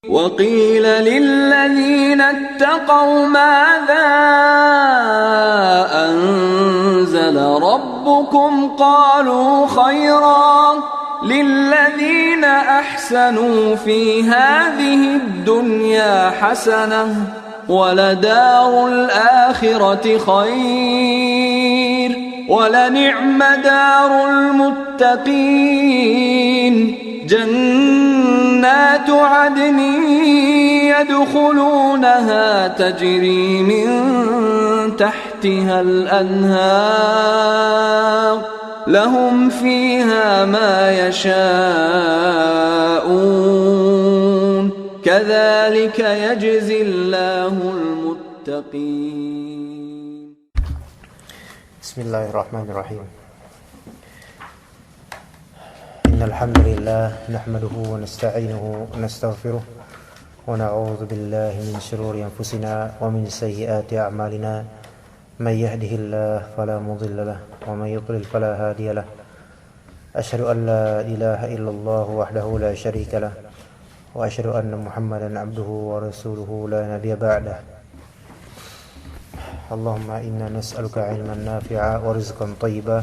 وقيل للذين اتقوا ماذا أنزل ربكم قالوا خيرا للذين أحسنوا في هذه الدنيا حسنة ولدار الآخرة خير ولنعم دار المتقين جنات عدن يدخلونها تجري من تحتها الأنهار لهم فيها ما يشاءون كذلك يجزي الله المتقين. بسم الله الرحمن الرحيم. إن الحمد لله نحمده ونستعينه ونستغفره ونعوذ بالله من شرور أنفسنا ومن سيئات أعمالنا من يهده الله فلا مضل له ومن يضلل فلا هادي له أشهد أن لا إله إلا الله وحده لا شريك له وأشهد أن محمدا عبده ورسوله لا نبي بعده اللهم إنا نسألك علما نافعا ورزقا طيبا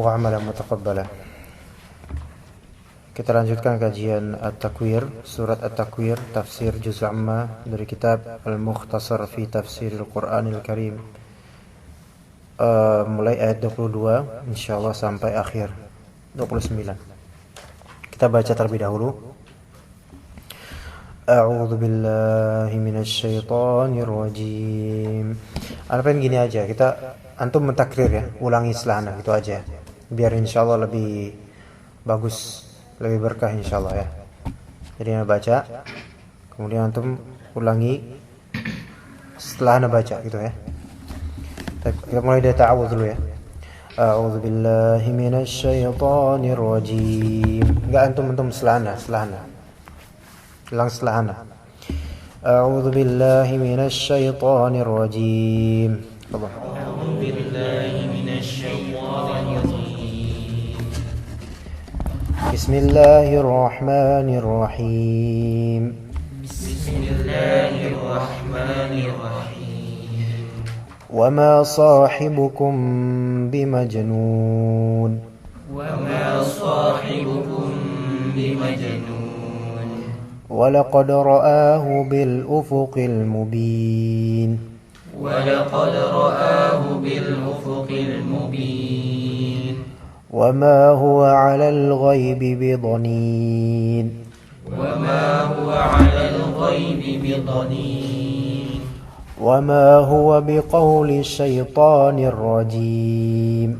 وعملا متقبلا. Kita lanjutkan kajian At-Takwir, surat At-Takwir, tafsir juz amma dari kitab Al-Mukhtasar fi Tafsiril Qur'anil Karim. Mulai ayat 22 insyaallah sampai akhir 29. Kita baca terlebih dahulu. A'udzu billahi minasy syaithanir rajim. Alpen gini aja, kita antum mentakrir ya, ulangi selana gitu aja. Biar insyaallah lebih bagus, lebih berkah insyaallah ya. Jadi Anda baca, kemudian antum ulangi setelah Anda baca gitu ya. Kita mulai dari ta'awudz dulu ya. A'udzu billahi minasy syaithanir rajim. Enggak antum setelah Anda. Ulang setelah Anda. A'udzu billahi minasy syaithanir rajim. A'udzu billahi minasy syaithanir rajim. Bismillahirrahmanirrahim. Bismillahirrahmanirrahim. Wama sahibukum bimajnun. Wama sahibukum bimajnun. Walaqad ra'ahu bil ufuqil mubin. Walaqad ra'ahu bil ufuqil mubin. وما هو على الغيب بضنين وما هو على الغيب بضنين وما هو بقول الشيطان الرجيم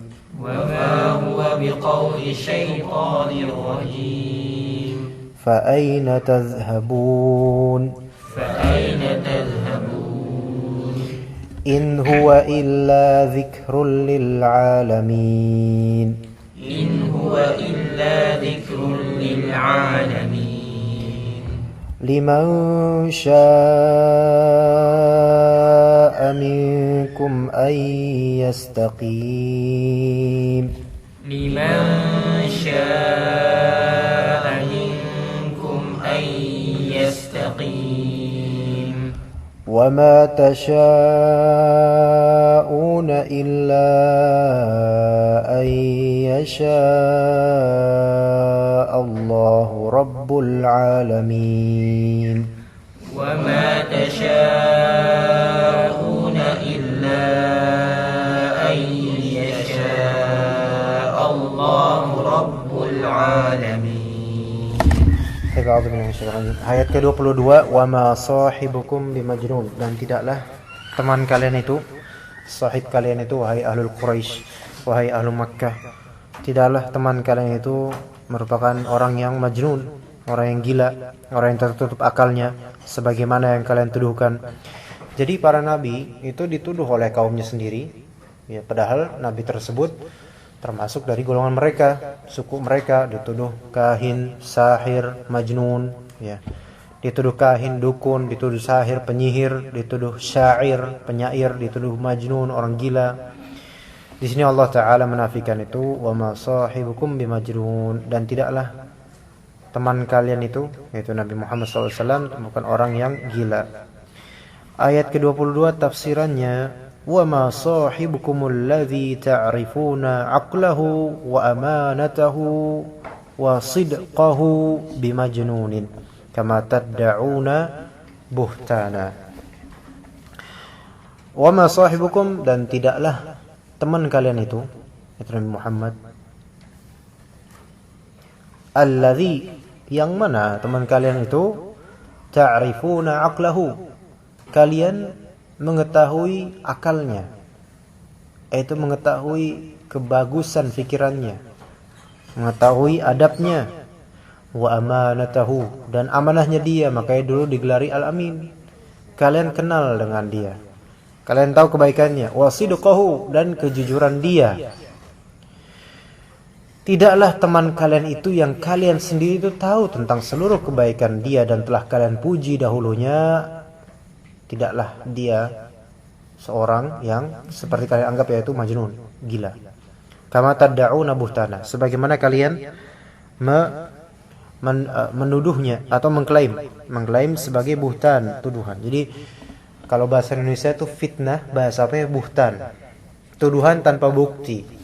وما هو بقول الشيطان الرجيم فأين تذهبون فأين تذهبون إن هو إلا ذكر للعالمين إن هو إلا ذكر للعالمين لمن شاء منكم أن يستقيم لمن شاء منكم أن يستقيم وما تشاءون إلا أن يشاء الله رب العالمين وما تشاءون إلا أن يشاء الله رب العالمين. Ayat ke-22, wa ma sahibukum bimajnun, dan tidaklah teman kalian itu, sahib kalian itu, wahai ahlul Quraisy, wahai ahlul Makkah, tidaklah teman kalian itu merupakan orang yang majnun, orang yang gila, orang yang tertutup akalnya, sebagaimana yang kalian tuduhkan. Jadi para nabi itu dituduh oleh kaumnya sendiri, ya, padahal nabi tersebut termasuk dari golongan mereka, suku mereka, dituduh kahin, sahir, majnun, ya. Dituduh kahin, dukun, dituduh sahir, penyihir, dituduh syair, penyair, dituduh majnun, orang gila. Di sini Allah Ta'ala menafikan itu, wa ma sahibukum bimajnun, dan tidaklah teman kalian itu, yaitu Nabi Muhammad SAW, bukan orang yang gila. Ayat ke-22 tafsirannya, wa ma sahibukumul ladzi ta'rifuna aqlahu wa amanatahu wa sidqahu bimajnunin kama tad'una buhtana. Wa ma sahibukum, dan tidaklah teman kalian itu, yaitu Nabi Muhammad, alladzi, yang mana teman kalian itu, ta'rifuna aqlahu, kalian mengetahui akalnya, yaitu mengetahui kebagusan pikirannya, mengetahui adabnya, wa amanatahu, dan amanahnya dia, makanya dulu digelari Al-Amin. Kalian kenal dengan dia, kalian tahu kebaikannya, wa sidqahu, dan kejujuran dia. Tidaklah teman kalian itu yang kalian sendiri itu tahu tentang seluruh kebaikan dia dan telah kalian puji dahulunya, tidaklah dia seorang yang seperti kalian anggap, yaitu majnun, gila. Kama tad'una buhtana, sebagaimana kalian menuduhnya atau mengklaim sebagai buhtan, tuduhan. Jadi kalau bahasa Indonesia itu fitnah, bahasa apa ya? Buhtan, tuduhan tanpa bukti.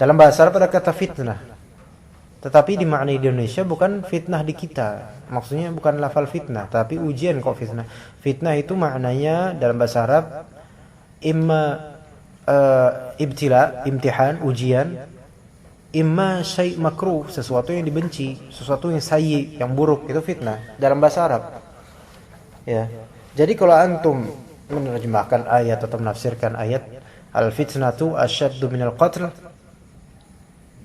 Dalam bahasa Arab ada kata fitnah, tetapi dimaknai di Indonesia bukan fitnah di kita. Maksudnya bukan lafal fitnah, tapi ujian kok fitnah. Fitnah itu maknanya dalam bahasa Arab imma ibtila, imtihan, ujian, imma syai' makruh, sesuatu yang dibenci, sesuatu yang sayyi, yang buruk, itu fitnah dalam bahasa Arab. Ya. Jadi kalau antum menerjemahkan ayat atau menafsirkan ayat al-fitnatu asyaddu minal qatl,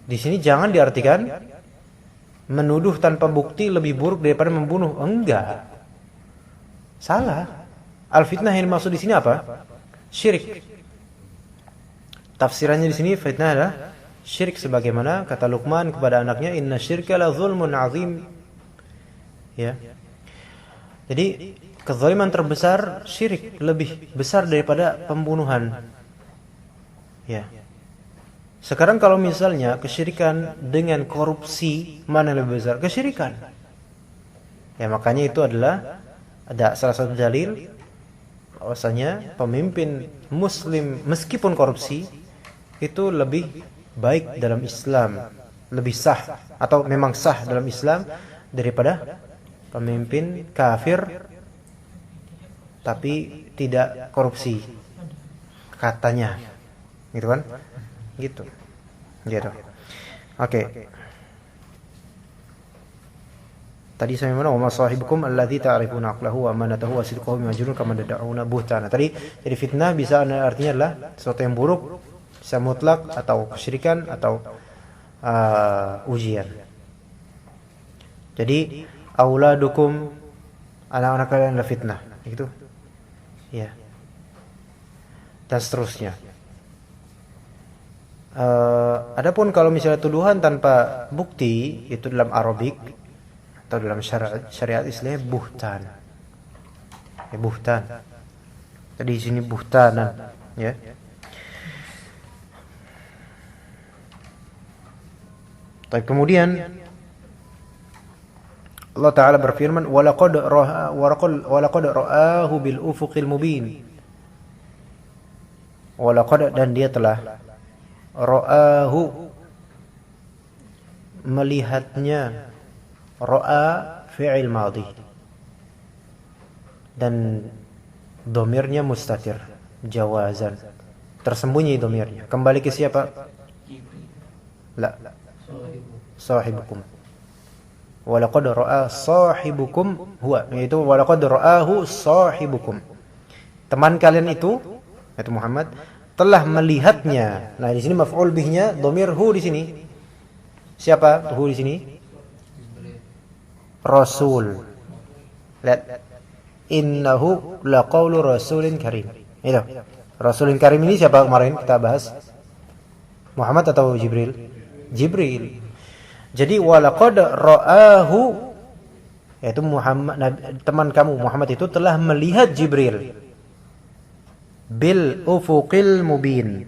di sini jangan diartikan menuduh tanpa bukti lebih buruk daripada membunuh. Enggak. Salah. Al-fitnah yang dimaksud di sini apa? Syirik. Tafsirannya di sini fitnah adalah syirik, sebagaimana kata Luqman kepada anaknya, inna syirka la zulmun azim. Ya. Jadi kezaliman terbesar syirik, lebih besar daripada pembunuhan. Ya. Sekarang kalau misalnya kesyirikan dengan korupsi, mana yang lebih besar? Kesyirikan. Ya, makanya itu adalah ada salah satu dalil bahwasanya pemimpin muslim meskipun korupsi itu lebih baik dalam Islam, lebih sah atau memang sah dalam Islam daripada pemimpin kafir tapi tidak korupsi, katanya. Gitu kan? Gitu. Oke. Tadi saya mana wa masahibukum alladzi ta'rifuna aqlahu wa amanatahu wa sidqahu majnun kama tad'una buhtana. Tadi jadi fitnah bisa artinya adalah sesuatu yang buruk, bisa mutlak atau kesyirikan atau ujian. Jadi auladukum, anak-anak kalian adalah fitnah, gitu. Ya. Dan seterusnya. Adapun kalau misalnya tuduhan tanpa bukti, itu dalam Arabik atau dalam syariat Islam buhtan. Ya, buhtan. Tadi di sini buhtanan, ya. Tapi kemudian Allah Ta'ala berfirman, walaqad ra'ahu bil ufuqil mubin. Walaqad, dan dia telah ra'ahu, melihatnya. Ra'a fi'il madhi dan domirnya mustatir jawazan, tersembunyi domirnya. Kembali ke siapa? La, sahibukum. Walaqad ra'a sahibukum huwa, yaitu walaqad ra'ahu sahibukum, teman kalian itu Muhammad telah melihatnya. Nah, di sini maf'ul bihnya dhamir hu di sini. Siapa hu di sini? Rasul. Lihat. Innahu laqaulu rasulin karim. Itu. Rasulin karim ini siapa kemarin kita bahas? Muhammad atau Jibril? Jibril. Jadi walaqad ra'ahu, yaitu Muhammad, teman kamu Muhammad itu telah melihat Jibril. Bil ufuqil mubin,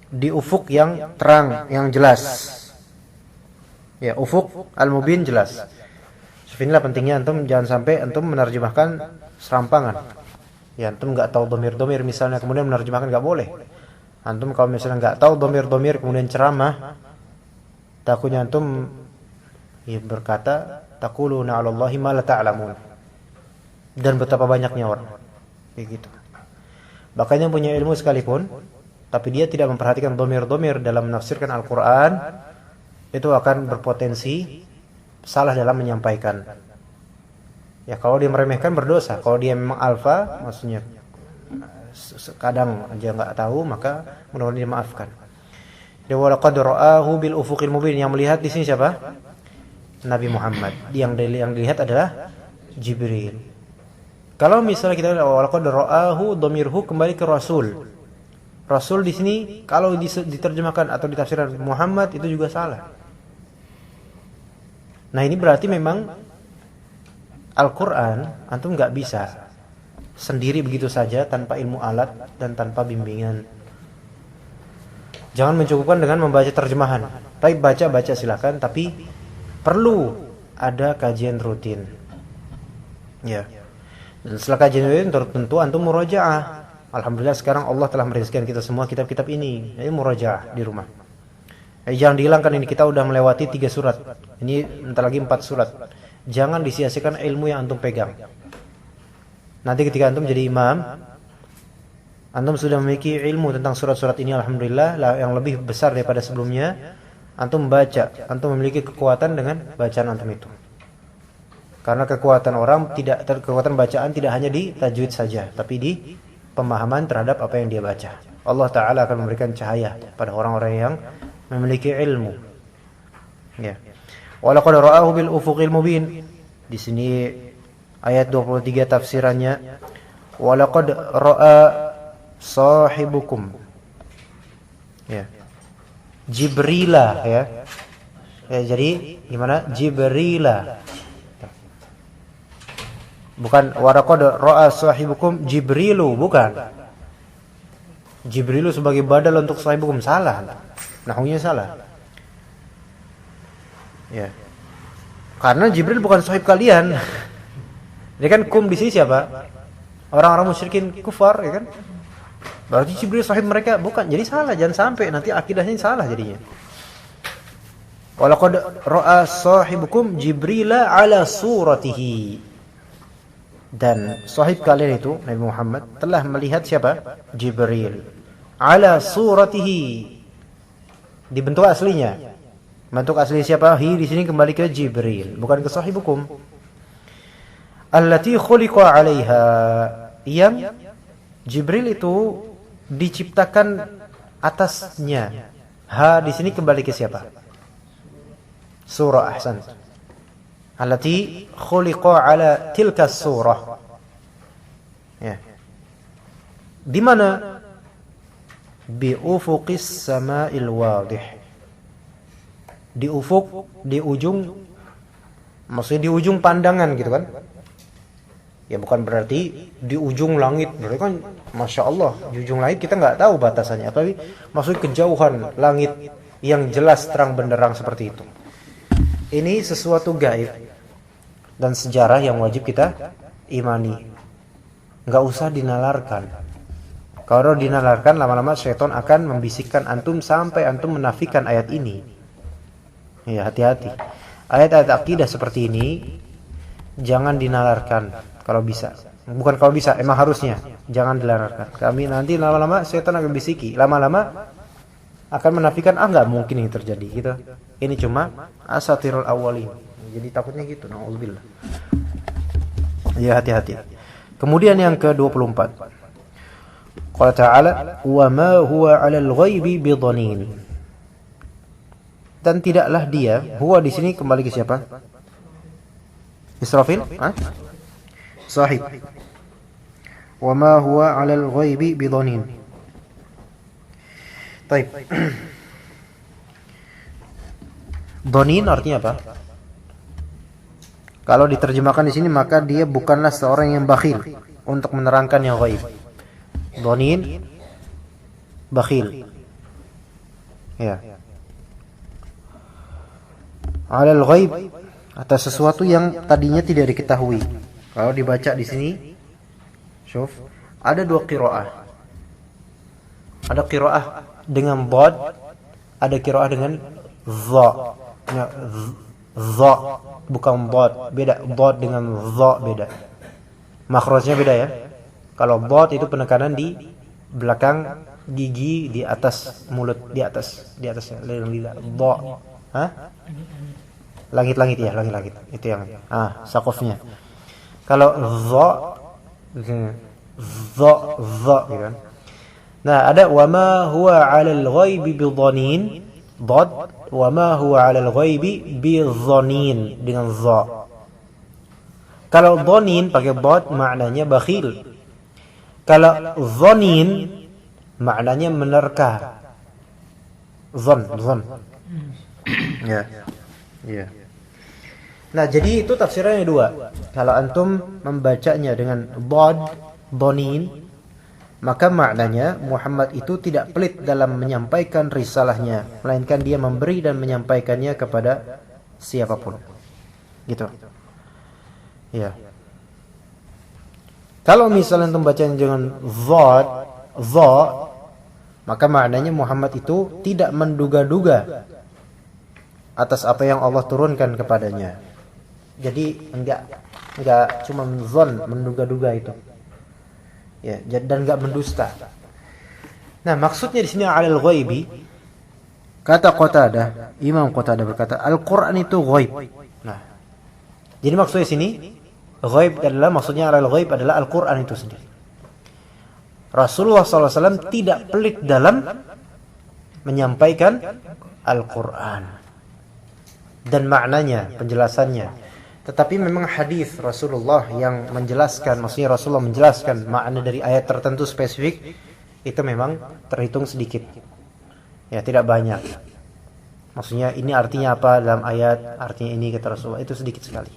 di ufuk yang terang, yang jelas. Ya, ufuq al-mubin jelas. Inilah pentingnya antum jangan sampai antum menerjemahkan serampangan. Ya, antum nggak tahu domir misalnya kemudian menerjemahkan nggak boleh. Antum kalau misalnya nggak tahu domir kemudian ceramah, takutnya antum ya berkata taquluna 'ala Allahi ma la ta'lamun. Dan betapa banyaknya orang kayak gitu. Bahkan yang punya ilmu sekalipun tapi dia tidak memperhatikan domir dalam menafsirkan Al-Qur'an, itu akan berpotensi salah dalam menyampaikan. Ya, kalau dia meremehkan berdosa. Kalau dia memang alfa, maksudnya kadang aja nggak tahu, maka mudah-mudahan dimaafkan. Dia walaqad ra'ahu bil ufuqil mubin. Yang melihat di sini siapa? Nabi Muhammad. Yang dilihat adalah Jibril. Kalau misalnya kita walaqad ra'ahu dhamirhu kembali ke Rasul. Rasul di sini kalau diterjemahkan atau ditafsirkan Muhammad itu juga salah. Nah, ini berarti memang Al-Quran antum nggak bisa sendiri begitu saja tanpa ilmu alat dan tanpa bimbingan. Jangan mencukupkan dengan membaca terjemahan. Baik, baca silakan, tapi perlu ada kajian rutin. Ya. Dan setelah kajian rutin tentu antum murajaah. Alhamdulillah sekarang Allah telah merezekikan kita semua kitab-kitab ini. Ini murajaah di rumah. Jangan dihilangkan, ini kita udah melewati 3 surat. Ini bentar lagi 4 surat. Jangan disia-siakan ilmu yang antum pegang. Nanti ketika antum jadi imam, antum sudah memiliki ilmu tentang surat-surat ini, alhamdulillah yang lebih besar daripada sebelumnya. Antum baca, antum memiliki kekuatan dengan bacaan antum itu. Karena kekuatan bacaan tidak hanya di tajwid saja, tapi di pemahaman terhadap apa yang dia baca. Allah Ta'ala akan memberikan cahaya pada orang-orang yang memiliki ilmu. Ya. Walaqad ra'ahu bil ufuqil mubin. Di sini ayat 23 tafsirannya walaqad ra'a sahibukum. Ya. Jibrila ya. Ya, jadi gimana? Jibrila. Bukan walaqad ra'a sahibukum Jibrilu, bukan. Jibrilu sebagai badal untuk sahibukum, salah. Nahwunya salah. Ya. Karena Jibril bukan sahib kalian. Dia kan kum di sini siapa? Orang-orang musyrikin kufar, ya kan? Berarti Jibril sahib mereka, bukan. Jadi salah, jangan sampai nanti akidahnya salah jadinya. Walaqad ra'a sahibukum Jibrila ala suratihi. Dan sahib kalian itu Nabi Muhammad telah melihat siapa? Jibril. Ala suratihi. Di bentuk aslinya. Bentuk asli siapa? Hi di sini kembali ke Jibril, bukan ke sahibukum. Allati khuliqa 'alaiha. Yang Jibril itu diciptakan atasnya. Ha di sini kembali ke siapa? Surah, ahsan. Allati khuliqa 'ala tilka surah. Ya. Di mana? Bi ufuqis sama'il wadih. Di ufuk, di ujung, maksudnya di ujung pandangan gitu kan. Ya bukan berarti di ujung langit. Berarti kan Masya Allah, di ujung langit kita nggak tahu batasannya. Tapi maksudnya kejauhan langit yang jelas terang benderang seperti itu. Ini sesuatu gaib dan sejarah yang wajib kita imani. Nggak usah dinalarkan. Kalau dinalarkan, lama-lama syaitan akan membisikkan antum sampai antum menafikan ayat ini. Ya, hati-hati. Ayat-ayat akidah seperti ini jangan dinalarkan kalau bisa. Bukan kalau bisa, emang harusnya jangan dinalarkan. Kami nanti lama-lama syaitan akan bisiki. Lama-lama akan menafikan, nggak mungkin ini terjadi gitu. Ini cuma asatirul awwalin. Jadi takutnya gitu, na'udzubillah. Ya, hati-hati. Kemudian yang ke-24. Qala ta'ala wa ma huwa 'alal ghaibi bidhanin. Dan tidaklah dia, huwa di sini kembali ke siapa? Israfil? Sahib. Wa ma huwa 'alal ghaibi bidhanin. Baik. Dhanin artinya apa? Kalau diterjemahkan di sini maka dia bukanlah seorang yang bakhil untuk menerangkan yang ghaib. Dhanin bakhil. Ya. 'alal ghaib, atas sesuatu yang tadinya tidak diketahui. Kalau dibaca di sini, syuf, ada dua qiraah. Ada qiraah dengan dhad, ada qiraah dengan dha. Ya, dha bukan dhad, beda. Dhad dengan dha beda. Makhrajnya beda ya. Kalau dhad itu penekanan di belakang gigi, di atas mulut, di atasnya lidah. Dha. Hah? Langit-langit ya, langit-langit. Itu yang sakofnya. Kalau dha gitu kan. Nah, ada wa ma huwa 'alal ghaibi bidhanin, dhad, wa ma huwa 'alal ghaibi bidhanin dengan dha. Kalau dhanin pakai dhad maknanya bakhil. Kalau dhanin maknanya menerka. Zon. Ya. Ya. Nah, jadi itu tafsirannya dua. Kalau antum membacanya dengan dhad, dhanin, maka maknanya Muhammad itu tidak pelit dalam menyampaikan risalahnya, melainkan dia memberi dan menyampaikannya kepada siapapun. Gitu. Ya. Kalau misalnya antum bacanya dengan dha, maka maknanya Muhammad itu tidak menduga-duga atas apa yang Allah turunkan kepadanya. Jadi enggak cuma zon, menduga-duga itu. Ya, dan enggak mendusta. Nah, maksudnya di sini 'alal ghaibi, kata Qatadah, Imam Qatadah berkata, Al-Qur'an itu ghaib. Nah, jadi maksudnya sini ghaib adalah, maksudnya 'alal ghaib adalah Al-Qur'an itu sendiri. Rasulullah SAW tidak pelit dalam menyampaikan Al-Qur'an dan maknanya, penjelasannya. Tetapi memang hadis Rasulullah yang menjelaskan, maksudnya Rasulullah menjelaskan makna dari ayat tertentu spesifik, itu memang terhitung sedikit. Ya, tidak banyak. Maksudnya ini artinya apa dalam ayat, artinya ini kata Rasulullah, itu sedikit sekali.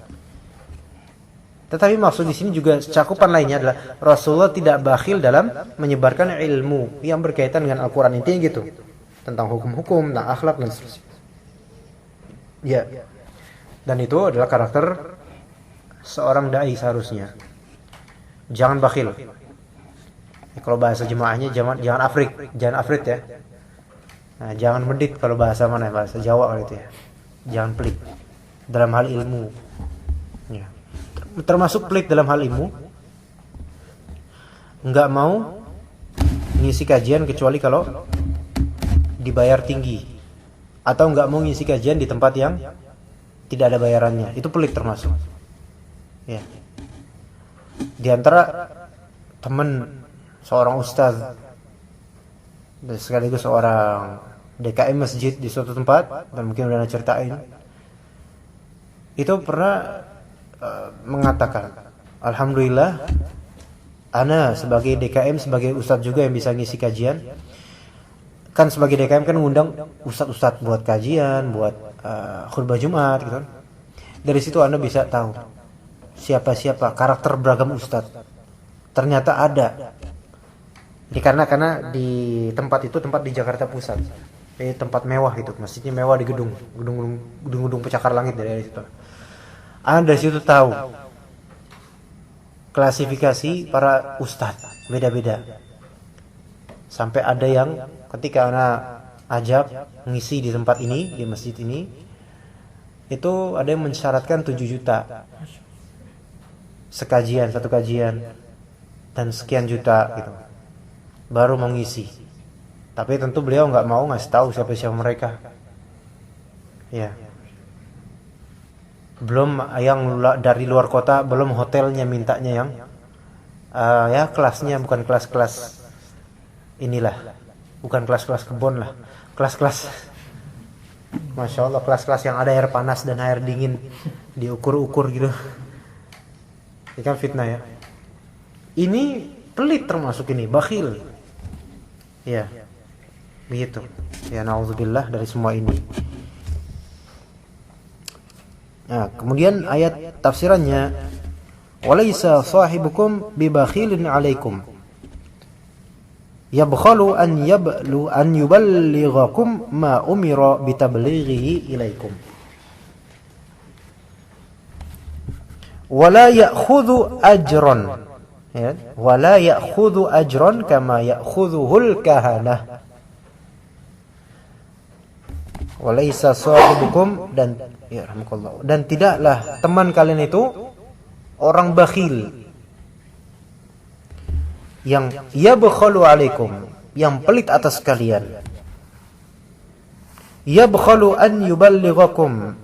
Tetapi maksud di sini juga cakupan lainnya adalah Rasulullah tidak bakhil dalam menyebarkan ilmu yang berkaitan dengan Al-Qur'an, intinya gitu. Tentang hukum-hukum, tentang akhlak dan seterusnya. Ya. Dan itu adalah karakter seorang dai seharusnya. Jangan bakhil. Ya, kalau bahasa jemaahnya jangan afrit ya. Nah, jangan medit kalau bahasa mana, bahasa Jawa kalau itu ya. Jangan pelit dalam hal ilmu. Ya. Termasuk pelit dalam hal ilmu, enggak mau ngisi kajian kecuali kalau dibayar tinggi, atau enggak mau ngisi kajian di tempat yang tidak ada bayarannya. Itu pelit termasuk. Ya. Di antara teman seorang ustaz dan sekaligus seorang DKM masjid di suatu tempat, dan mungkin udah ceritain, itu pernah mengatakan, alhamdulillah ana sebagai DKM, sebagai ustaz juga yang bisa ngisi kajian. Kan sebagai DKM kan ngundang ustaz-ustaz buat kajian, buat khutbah Jumat gitu. Dari situ Anda bisa tahu siapa-siapa karakter beragam ustaz. Ternyata ada. Karena di tempat itu, tempat di Jakarta Pusat. Ini tempat mewah gitu, masjidnya mewah di gedung pencakar langit dari situ. Anda dari situ tahu klasifikasi para ustaz beda-beda. Sampai ada yang ketika anak ajak ngisi di tempat ini, di masjid ini, itu ada yang mensyaratkan 7 juta sekajian, satu kajian, dan sekian juta gitu, baru mau ngisi. Tapi tentu beliau nggak mau ngasih tahu siapa-siapa mereka. Ya. Belum yang dari luar kota, belum hotelnya mintanya yang ya kelasnya bukan kelas-kelas inilah, bukan kelas-kelas kebon lah, kelas-kelas, masya Allah, kelas-kelas yang ada air panas dan air dingin diukur-ukur gitu. Ini kan fitnah ya. Ini pelit termasuk, ini bakhil. Ya, begitu. Ya, na'udzubillah dari semua ini. Nah, kemudian ayat tafsirannya, walaysa sahibukum bibakhilin 'alaikum yabkhalu an yuballighakum ma umira bitablighihi ilaikum. wala ya'khudhu ajran, ya, wala ya'khudhu ajran kama ya'khudhuhul kahanah. Walaysa sahibukum, dan ya rahmukallah, dan tidaklah teman kalian itu orang bakhil yang yabkhalu alaikum, yang pelit atas kalian. Yabkhalu an yuballighakum,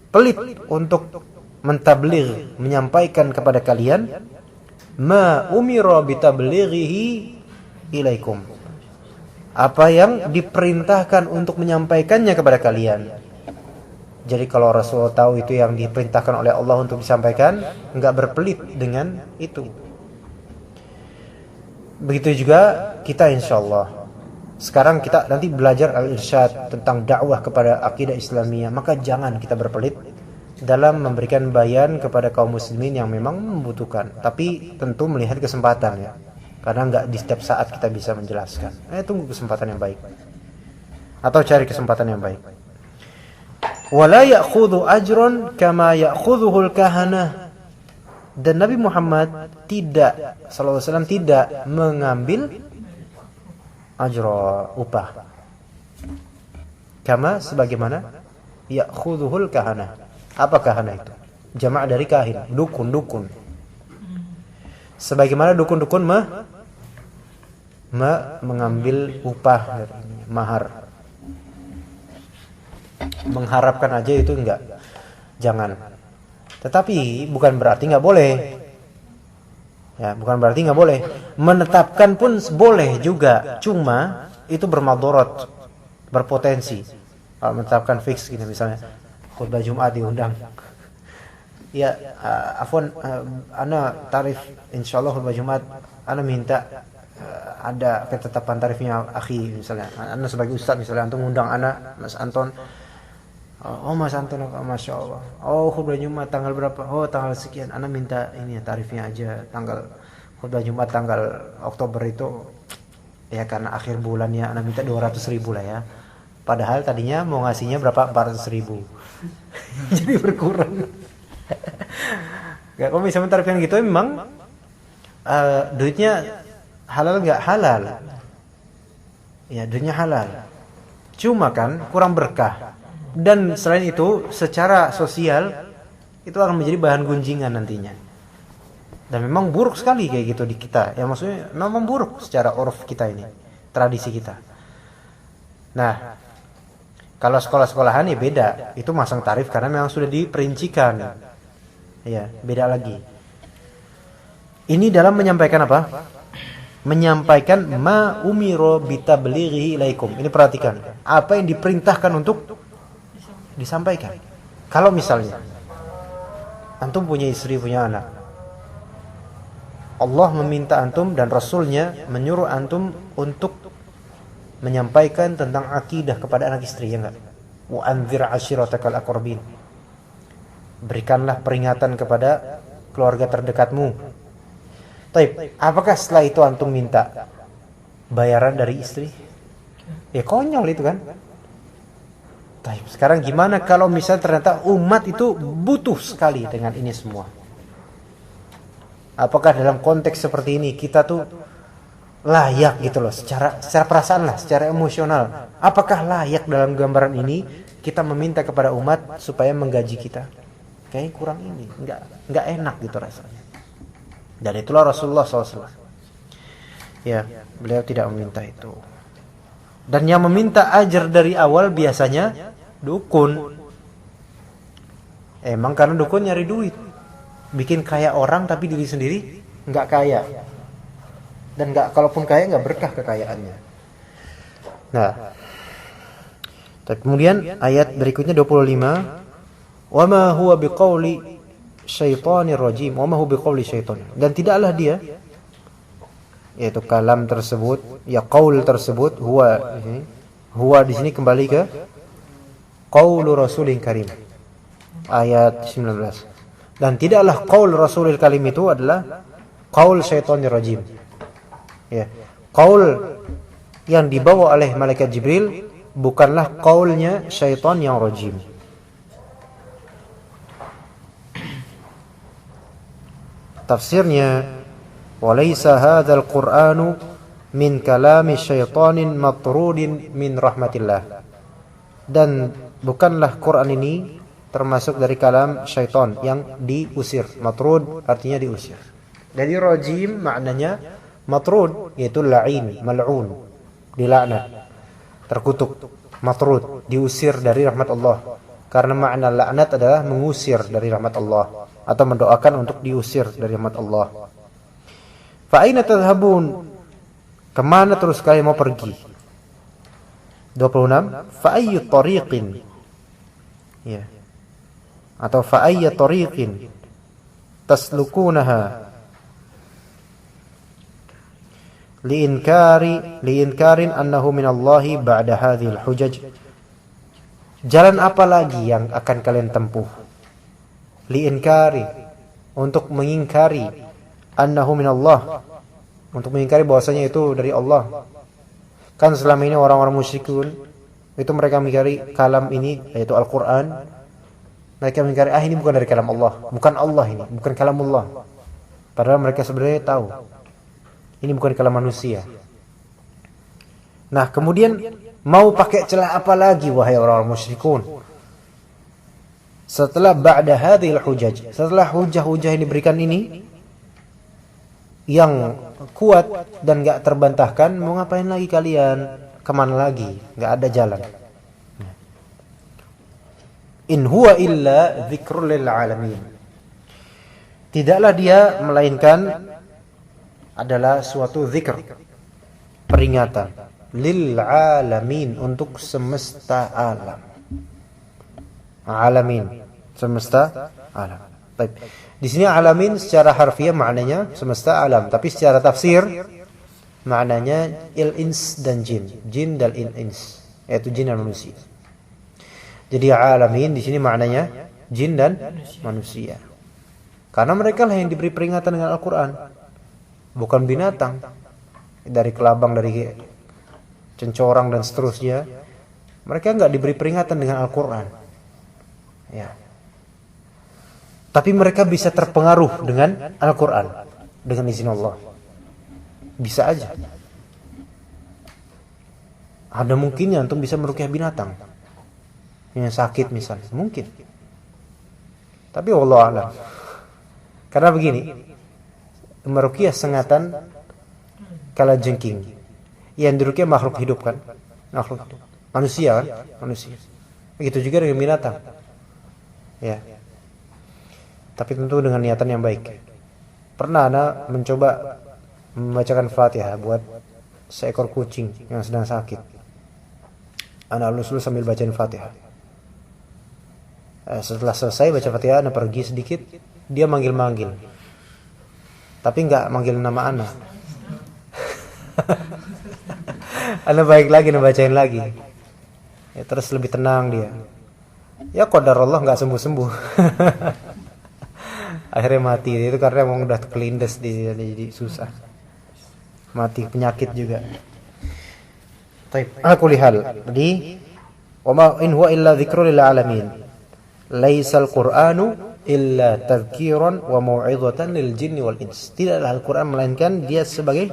pelit untuk mentabligh, menyampaikan kepada kalian ma umira bitablighihi ilaikum, apa yang diperintahkan untuk menyampaikannya kepada kalian. Jadi kalau Rasulullah tahu itu yang diperintahkan oleh Allah untuk disampaikan, enggak berpelit dengan itu. Begitu juga kita insyaallah. Sekarang kita nanti belajar al-irsyad tentang dakwah kepada akidah Islamiyah, maka jangan kita berpelit dalam memberikan bayan kepada kaum muslimin yang memang membutuhkan. Tapi tentu melihat kesempatan ya. Karena enggak di setiap saat kita bisa menjelaskan. Tunggu kesempatan yang baik. Atau cari kesempatan yang baik. Wala ya'khudhu ajran kama ya'khudhuhul kahanah. Dan Nabi Muhammad tidak sallallahu alaihi wasallam tidak mengambil ajra, upah. Kama, sebagaimana ya'khudhuhul kahanah. Apa kahanah itu? Jama' dari kahin, dukun. Sebagaimana dukun-dukun mengambil upah, mahar. Mengharapkan aja itu enggak. Jangan. Tetapi bukan berarti enggak boleh. Ya, bukan berarti enggak boleh. Menetapkan pun boleh juga. Cuma itu bermadarat, berpotensi. Kalau menetapkan fix gitu misalnya khutbah Jumat diundang. Ya, afwan, ana tarif insyaallah khutbah Jumat, ana minta ada ketetapan tarifnya akhi misalnya. Ana sebagai ustaz misalnya antum undang ana Mas Anton. Oh Mas Anton, Masya Allah. Oh khutbah Jumat tanggal berapa? Oh tanggal sekian. Ana minta ini tarifnya aja tanggal khutbah Jumat tanggal Oktober itu ya karena akhir bulannya ana minta 200.000 lah ya. Padahal tadinya mau ngasihnya berapa? 400.000. Jadi berkurang. Gak, kalau misalnya tarifnya gitu memang duitnya halal nggak halal? Ya duitnya halal. Cuma kan kurang berkah. Dan selain itu secara sosial itu akan menjadi bahan gunjingan nantinya. Dan memang buruk sekali kayak gitu di kita. Ya maksudnya memang buruk secara urf kita ini, tradisi kita. Nah, kalau sekolah-sekolahan ya beda. Itu masang tarif karena memang sudah diperincikan. Ya, beda lagi. Ini dalam menyampaikan apa? Menyampaikan ma umiro bitablighihi ilaikum. Ini perhatikan. Apa yang diperintahkan untuk disampaikan. Kalau misalnya antum punya istri, punya anak, Allah meminta antum dan Rasulnya menyuruh antum untuk menyampaikan tentang akidah kepada anak istri, ya enggak? Wa anzir ashiratakal aqrabin. Berikanlah peringatan kepada keluarga terdekatmu. Taib, apakah setelah itu antum minta bayaran dari istri? Ya konyol itu kan? Taib, sekarang gimana kalau misalnya ternyata umat itu butuh sekali dengan ini semua? Apakah dalam konteks seperti ini kita tuh layak gitu loh, secara perasaan lah, secara emosional, apakah layak dalam gambaran ini kita meminta kepada umat supaya menggaji kita? Kayaknya kurang ini, nggak enak gitu rasanya. Dan itulah Rasulullah SAW. Ya, beliau tidak meminta itu. Dan yang meminta ajar dari awal biasanya dukun. Emang karena dukun nyari duit, bikin kaya orang tapi diri sendiri nggak kaya. Dan nggak, kalaupun kaya nggak berkah kekayaannya. Nah, kemudian ayat berikutnya 25, wa ma huwa biqauli syaitanir rajim, wa ma huwa biqauli syaitan. Dan tidaklah dia, yaitu kalam tersebut, ya qaul tersebut, huwa di sini kembali ke qaulu rasulin karim. Ayat 19. Dan tidaklah qaul rasulil karim itu adalah qaul syaitanir rajim. Ya, qaul yang dibawa oleh malaikat Jibril bukanlah qaulnya syaitan yang rajim. tafsirnya, walaysa hadzal qur'anu min kalami syaitanin matrudin min rahmatillah. Dan bukanlah Quran ini termasuk dari kalam syaitan yang diusir. Matrud artinya diusir. Jadi rajim maknanya matrud, yaitu la'in, mal'un, dilaknat, terkutuk. Matrud, diusir dari rahmat Allah. Karena makna laknat adalah mengusir dari rahmat Allah, atau mendoakan untuk diusir dari rahmat Allah. Fa aina tadhhabun? Kemana terus kalian mau pergi? 26. Fa ayyu tariqin? Ya. Atau fa ayya tariqin taslukunaha liinkarin annahu minallahi ba'da hadhil hujaj. Jalan apa lagi yang akan kalian tempuh? Liinkari, untuk mengingkari, annahu minallah, untuk mengingkari bahwasanya itu dari Allah. Kan selama ini orang-orang musyrikun itu mereka mengingkari kalam ini, yaitu Al-Qur'an. Mereka mengingkari, ini bukan dari kalam Allah, bukan Allah ini, bukan kalamullah. Padahal mereka sebenarnya tahu ini bukan kalam manusia. Nah, kemudian mau pakai celah apa lagi wahai orang-orang musyrikun? Setelah ba'da hadhil hujaj, setelah hujah-hujah yang diberikan ini yang kuat dan enggak terbantahkan, mau ngapain lagi kalian? Kemana lagi? Enggak ada jalan. In huwa illa dzikrul lil alamin. Tidaklah dia melainkan adalah suatu zikr, peringatan lil alamin, untuk semesta alam. Alamin, semesta alam. Baik. Di sini alamin secara harfiah maknanya semesta alam, tapi secara tafsir maknanya il-ins dan jin, jin dan il-ins, yaitu jin dan manusia. Jadi alamin di sini maknanya jin dan manusia. Karena mereka lah yang diberi peringatan dengan Al-Qur'an, bukan binatang. Dari kelabang, dari cencorang dan seterusnya, mereka enggak diberi peringatan dengan Al-Qur'an. Ya. Tapi mereka bisa terpengaruh dengan Al-Qur'an dengan izin Allah. Bisa aja. Ada mungkinnya antum bisa meruqyah binatang yang sakit misalnya, mungkin. Tapi wallahu a'lam. Karena begini, meruqyah sengatan kalajengking, yang diruqyah makhluk hidup kan, makhluk hidup, manusia kan, manusia. Begitu juga dengan binatang. Ya. Tapi tentu dengan niatan yang baik. Pernah ana mencoba membacakan Fatihah buat seekor kucing yang sedang sakit. Ana lulus sambil bacain Fatihah. Setelah selesai baca Fatihah, ana pergi sedikit, dia manggil-manggil. Tapi enggak manggil nama ana. Ana baik lagi, ana bacain lagi. Ya, terus lebih tenang dia. Ya qadarullah enggak sembuh-sembuh. Akhirnya mati. Itu karena emang udah kelindes dia, jadi susah. Mati penyakit juga. Baik, aku lihat. Jadi, wa ma in huwa illa dzikrul lil alamin. Laisal Qur'anu illa tadhkiran wa mau'izatan lil jinni wal ins. Tidaklah Al-Qur'an melainkan dia sebagai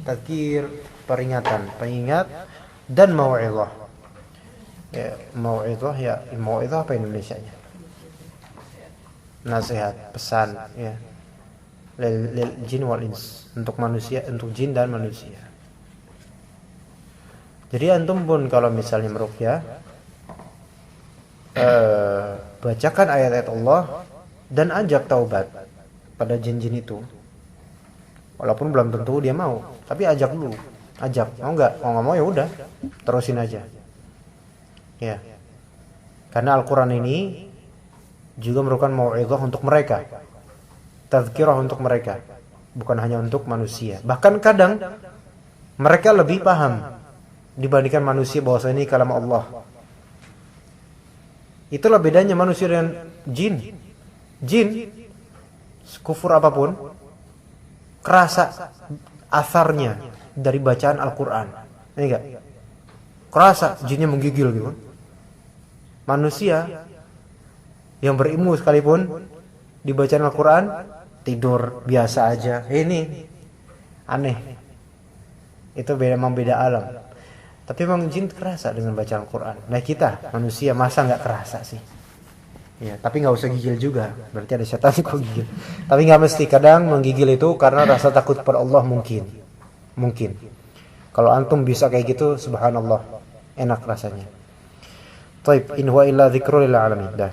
tadhkir, peringatan, pengingat, dan mau'izah. Ya, mau'izah, ya, mau'izah apa Indonesianya? Nasihat, pesan, ya. Lil jin wal ins, untuk manusia, untuk jin dan manusia. Jadi antum pun kalau misalnya meruqyah, bacakan ayat-ayat Allah dan ajak taubat pada jin-jin itu. Walaupun belum tentu dia mau, tapi ajak dulu. Ajak, mau enggak? Mau enggak mau ya udah, terusin aja. Ya. Karena Al-Qur'an ini juga merupakan mau'izah untuk mereka. Tazkirah untuk mereka, bukan hanya untuk manusia. Bahkan kadang mereka lebih paham dibandingkan manusia bahwa ini kalam Allah. Itulah bedanya manusia dengan jin. Jin, kufur apapun, kerasa asarnya dari bacaan Al-Quran. Ini enggak? Kerasa jinnya menggigil gitu. Manusia yang berilmu sekalipun di bacaan Al-Quran tidur biasa aja. Ini aneh. Itu memang beda alam. Tapi memang jin kerasa dengan bacaan Quran. Nah kita manusia masa nggak kerasa sih? Ya, tapi nggak usah gigil juga. Berarti ada setan kok gigil. Tapi nggak mesti. Kadang menggigil itu karena rasa takut pada Allah mungkin. Kalau antum bisa kayak gitu, subhanallah, enak rasanya. Taib, in huwa illa dzikrul lil alamin. Dah.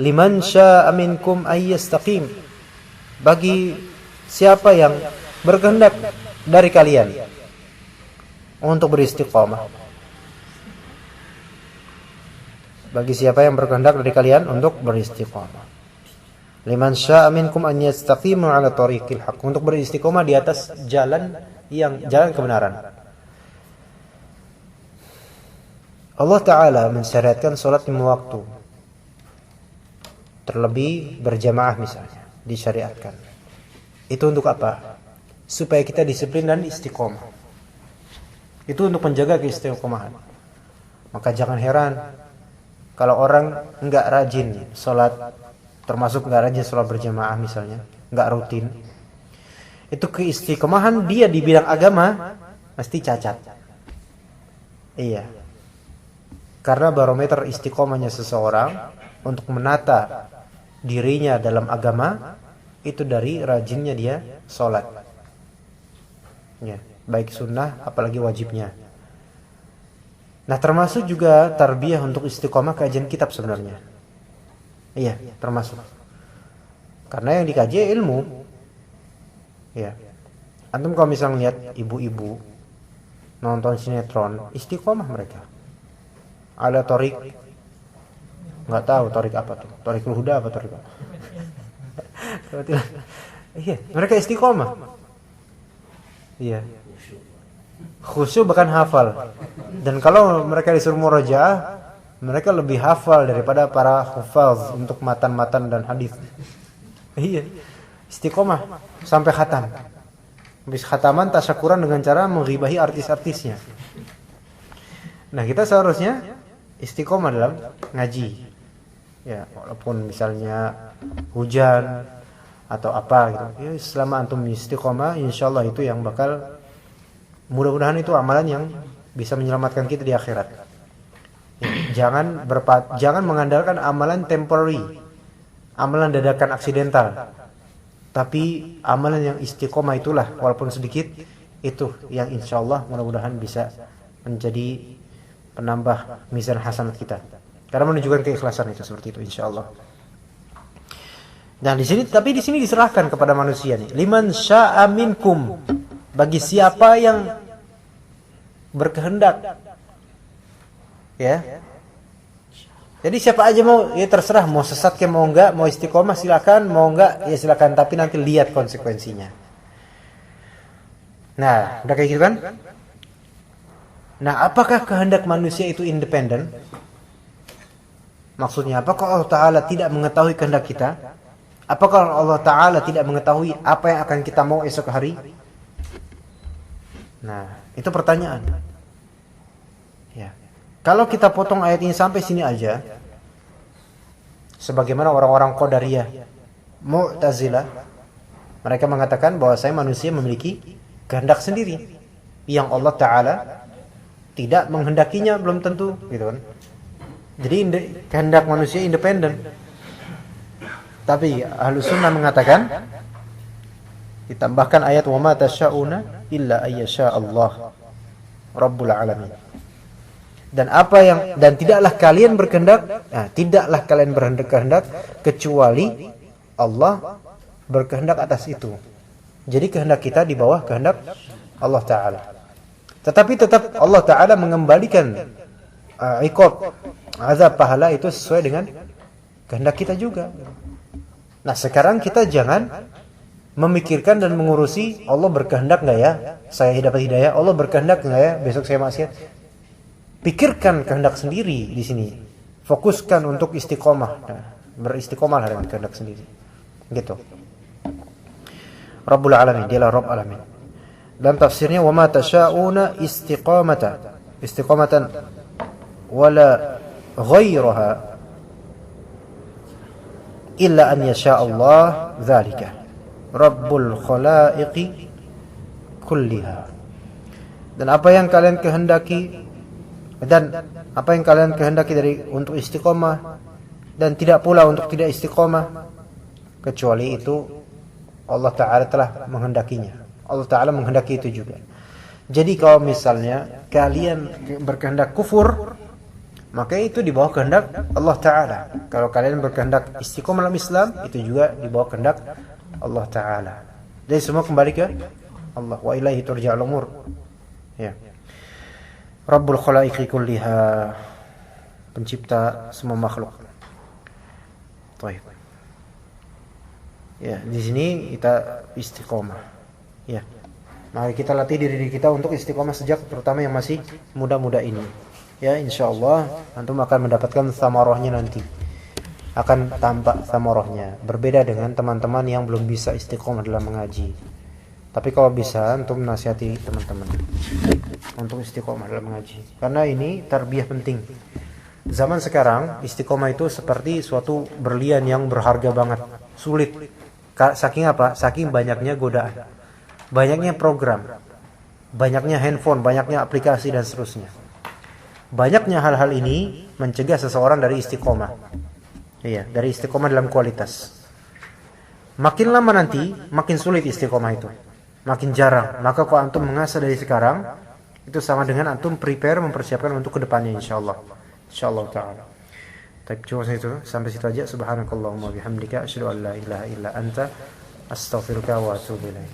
Liman syaa'a minkum ay yastaqim. Bagi siapa yang berkehendak dari kalian untuk beristiqamah. Bagi siapa yang berkehendak dari kalian untuk beristiqamah. Liman syaa'a minkum an yastaqimu 'ala tariqil haqq. Untuk beristiqamah di atas jalan kebenaran. Allah Ta'ala mensyariatkan salat lima waktu. Terlebih berjamaah misalnya, disyariatkan. Itu untuk apa? Supaya kita disiplin dan istiqomah. Itu untuk menjaga keistiqomahan. Maka jangan heran kalau orang enggak rajin salat, termasuk enggak rajin salat berjamaah misalnya, enggak rutin. Itu keistiqomahan dia di bidang agama mesti cacat. Iya. Karena barometer istiqomahnya seseorang untuk menata dirinya dalam agama itu dari rajinnya dia sholat. Ya, baik sunnah apalagi wajibnya. Nah, termasuk juga tarbiyah untuk istiqomah kajian kitab sebenarnya. Iya, termasuk. Karena yang dikaji ilmu. Ya. Antum kalau misalnya lihat ibu-ibu nonton sinetron, istiqomah mereka. Ada torik, nggak tahu torik apa tuh, torikul huda apa torik apa. Iya, mereka istiqomah. Iya. Khusyuk bahkan hafal. Dan kalau mereka disuruh murojaah, mereka lebih hafal daripada para hufaz untuk matan-matan dan hadis. Iya. Istiqomah sampai khatam. Habis khataman tasyakuran dengan cara menghibahi artis-artisnya. Nah, kita seharusnya istiqomah dalam ngaji. Ya, walaupun misalnya hujan atau apa gitu. Ya, selama antum istiqomah, insyaallah itu yang bakal, mudah-mudahan itu amalan yang bisa menyelamatkan kita di akhirat. Ya, jangan mengandalkan amalan temporary, amalan dadakan aksidental. Tapi amalan yang istiqomah itulah, walaupun sedikit, itu yang insyaallah mudah-mudahan bisa menjadi penambah mizan hasanat kita. Karena menunjukkan keikhlasan itu seperti itu insyaallah. Nah, di sini diserahkan kepada manusia nih. Liman syaa'a minkum. Bagi siapa yang berkehendak. Ya. Jadi siapa aja mau, ya terserah, mau sesat ke mau enggak, mau istiqomah silakan, mau enggak ya silakan, tapi nanti lihat konsekuensinya. Nah, udah kayak gitu kan? Nah, apakah kehendak manusia itu independen? Maksudnya, apakah Allah Ta'ala tidak mengetahui kehendak kita? Apakah Allah Ta'ala tidak mengetahui apa yang akan kita mau esok hari? Nah, itu pertanyaan. Ya. Kalau kita potong ayat ini sampai sini aja, sebagaimana orang-orang Qadariyah, Mu'tazilah, mereka mengatakan bahwa manusia memiliki kehendak sendiri yang Allah Ta'ala tidak menghendakinya, belum tentu, gitu kan. Jadi kehendak manusia independen. Tapi Ahlus Sunnah mengatakan, ditambahkan ayat wa ma tasya'una illa ayyasha Allah Rabbul Alamin. Dan tidaklah kalian berkehendak, tidaklah kalian berkehendak kecuali Allah berkehendak atas itu. Jadi kehendak kita di bawah kehendak Allah Ta'ala. Tetapi tetap Allah Ta'ala mengembalikan iqab, azab, pahala itu sesuai dengan kehendak kita juga. Nah, sekarang kita jangan memikirkan dan mengurusi Allah berkehendak nggak ya saya dapat hidayah, Allah berkehendak nggak ya besok saya maksiat. Pikirkan kehendak sendiri di sini. Fokuskan untuk istiqomah. Nah, beristiqomah dengan kehendak sendiri. Gitu. Rabbul Alamin, dialah Rabb Alamin. Dan tafsirnya wa ma tasya'una istiqamatan wala ghairaha illa an yasha Allah dzalika rabbul khalaiqi kulliha. Dan apa yang kalian kehendaki dari untuk istiqomah dan tidak pula untuk tidak istiqomah, kecuali itu Allah Ta'ala telah menghendakinya. Allah Ta'ala menghendaki itu juga. Jadi kalau misalnya kalian berkehendak kufur, maka itu di bawah kehendak Allah Ta'ala. Kalau kalian berkehendak istiqomah dalam Islam, itu juga di bawah kehendak Allah Ta'ala. Jadi semua kembali ke Allah. Wa ilaihi turja'ul umur. Ya. Rabbul khalaiqi kulliha, pencipta semua makhluk. Baik. Ya, di sini kita istiqomah. Ya. Mari kita latih diri kita untuk istiqomah sejak terutama yang masih muda-muda ini. Ya, insyaallah antum akan mendapatkan thamarahnya nanti. Akan tampak thamarahnya. Berbeda dengan teman-teman yang belum bisa istiqomah dalam mengaji. Tapi kalau bisa antum nasihati teman-teman untuk istiqomah dalam mengaji. Karena ini tarbiyah penting. Zaman sekarang istiqomah itu seperti suatu berlian yang berharga banget, sulit. Saking apa? Saking banyaknya godaan, banyaknya program, banyaknya handphone, banyaknya aplikasi dan seterusnya. Banyaknya hal-hal ini mencegah seseorang dari istiqomah. Iya, dari istiqomah dalam kualitas. Makin lama nanti, makin sulit istiqomah itu. Makin jarang. Maka kalau antum mengasah dari sekarang, itu sama dengan antum prepare, mempersiapkan untuk kedepannya insyaallah. Insyaallah ta'ala. Tapi cuma itu, sampai situ aja. Subhanakallahumma bihamdika asyhadu an la ilaha illa anta astaghfiruka wa atubu ilaik.